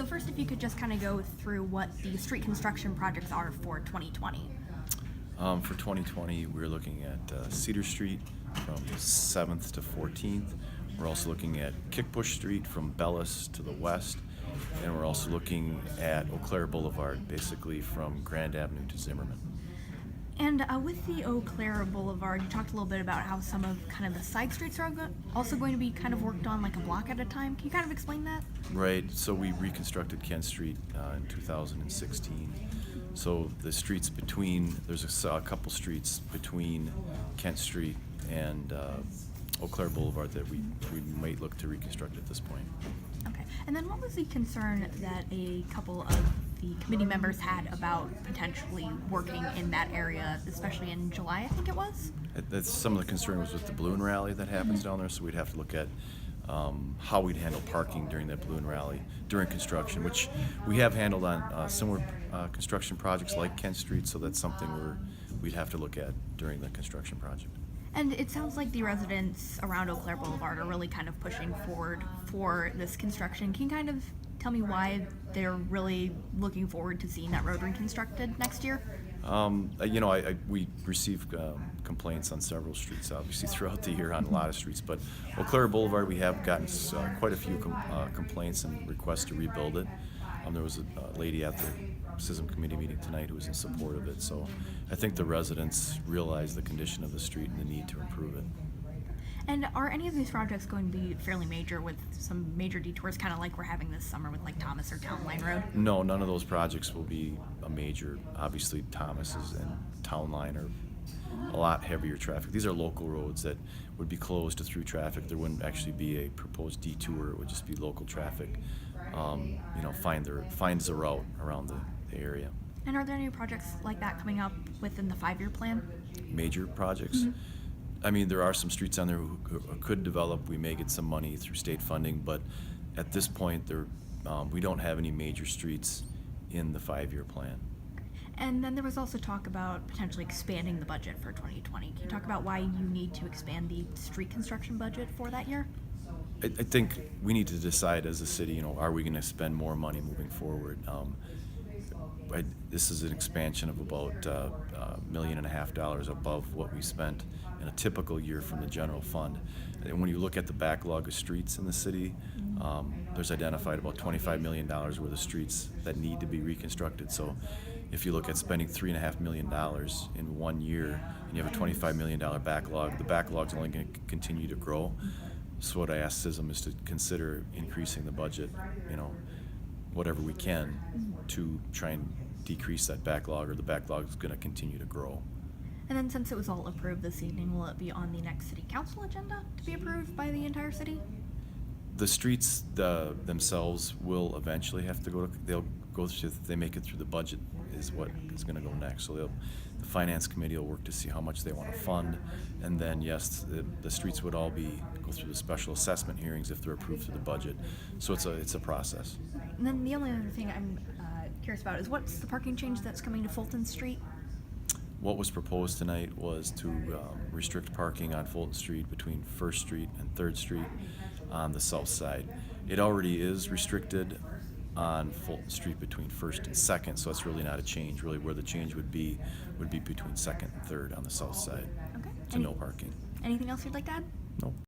So first, if you could just kind of go through what the street construction projects are for 2020. For 2020, we're looking at Cedar Street from 7th to 14th. We're also looking at Kickbush Street from Bellis to the west. And we're also looking at Eau Claire Boulevard, basically from Grand Avenue to Zimmerman. And with the Eau Claire Boulevard, you talked a little bit about how some of kind of the side streets are also going to be kind of worked on like a block at a time. Can you kind of explain that? Right, so we reconstructed Kent Street in 2016. So the streets between, there's a couple streets between Kent Street and Eau Claire Boulevard that we might look to reconstruct at this point. Okay. And then what was the concern that a couple of the committee members had about potentially working in that area, especially in July, I think it was? That's some of the concern was with the balloon rally that happens down there, so we'd have to look at how we'd handle parking during that balloon rally during construction, which we have handled on similar construction projects like Kent Street, so that's something we'd have to look at during the construction project. And it sounds like the residents around Eau Claire Boulevard are really kind of pushing forward for this construction. Can you kind of tell me why they're really looking forward to seeing that road reconstructed next year? We receive complaints on several streets, obviously, throughout the year on a lot of streets. But Eau Claire Boulevard, we have gotten quite a few complaints and requests to rebuild it. There was a lady at the SISM committee meeting tonight who was in support of it. So I think the residents realize the condition of the street and the need to improve it. And are any of these projects going to be fairly major with some major detours, kind of like we're having this summer with like Thomas or Town Line Road? No, none of those projects will be a major. Obviously, Thomas's and Town Line are a lot heavier traffic. These are local roads that would be closed to through traffic. There wouldn't actually be a proposed detour. It would just be local traffic. Finds a route around the area. And are there any projects like that coming up within the 5-year plan? Major projects? Mm-hmm. I mean, there are some streets on there who could develop. We may get some money through state funding, but at this point, we don't have any major streets in the 5-year plan. And then there was also talk about potentially expanding the budget for 2020. Can you talk about why you need to expand the street construction budget for that year? I think we need to decide as a city, are we going to spend more money moving forward? This is an expansion of about $1.5 million above what we spent in a typical year from the general fund. And when you look at the backlog of streets in the city, there's identified about $25 million worth of streets that need to be reconstructed. So if you look at spending $3.5 million in 1 year and you have a $25 million backlog, the backlog's only going to continue to grow. So what I asked SISM is to consider increasing the budget, whatever we can to try and decrease that backlog, or the backlog is going to continue to grow. And then since it was all approved this evening, will it be on the next city council agenda to be approved by the entire city? The streets themselves will eventually have to they'll go through, if they make it through the budget is what is going to go next. So the finance committee will work to see how much they want to fund, and then yes, the streets would all go through the special assessment hearings if they're approved through the budget. So it's a process. And then the only other thing I'm curious about is what's the parking change that's coming to Fulton Street? What was proposed tonight was to restrict parking on Fulton Street between 1st Street and 3rd Street on the south side. It already is restricted on Fulton Street between 1st and 2nd, so it's really not a change. Really, where the change would be between 2nd and 3rd on the south side. Okay. To no parking. Anything else you'd like to add? No.